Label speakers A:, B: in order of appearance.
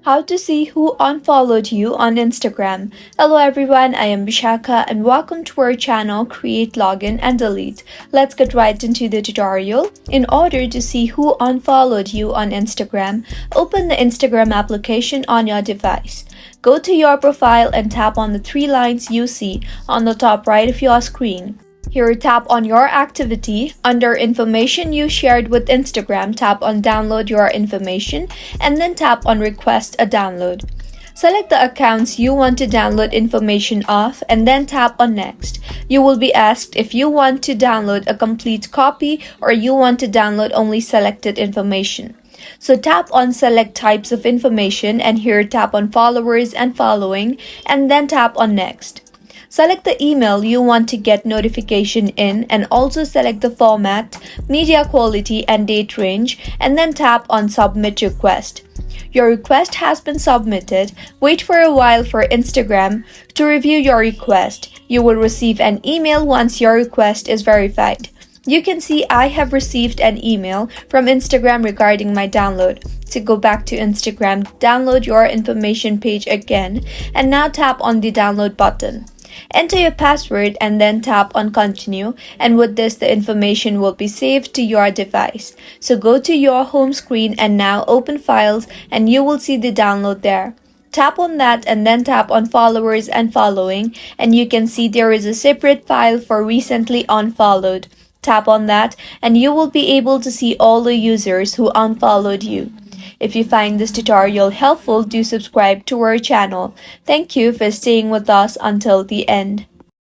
A: How to see who unfollowed you on Instagram. Hello everyone, I am Bishaka and welcome to our channel Create, Login and Delete. Let's get right into the tutorial. In order to see who unfollowed you on Instagram, open the Instagram application on your device. Go to your profile and tap on the three lines you see on the top right of your screen. Here, tap on your activity. Under information you shared with Instagram, tap on download your information and then tap on request a download. Select the accounts you want to download information of and then tap on next. You will be asked if you want to download a complete copy or you want to download only selected information. So tap on select types of information and here tap on followers and following and then tap on next. Select the email you want to get notification in and also select the format, media quality and date range and then tap on submit request. Your request has been submitted. Wait for a while for Instagram to review your request. You will receive an email once your request is verified. You can see I have received an email from Instagram regarding my download. To go back to Instagram, download your information page again and now tap on the download button. Enter your password and then tap on continue, and with this the information will be saved to your device. So go to your home screen and now open files and you will see the download there. Tap on that and then tap on followers and following and you can see there is a separate file for recently unfollowed. Tap on that and you will be able to see all the users who unfollowed you. If you find this tutorial helpful, do subscribe to our channel. Thank you for staying with us until the end.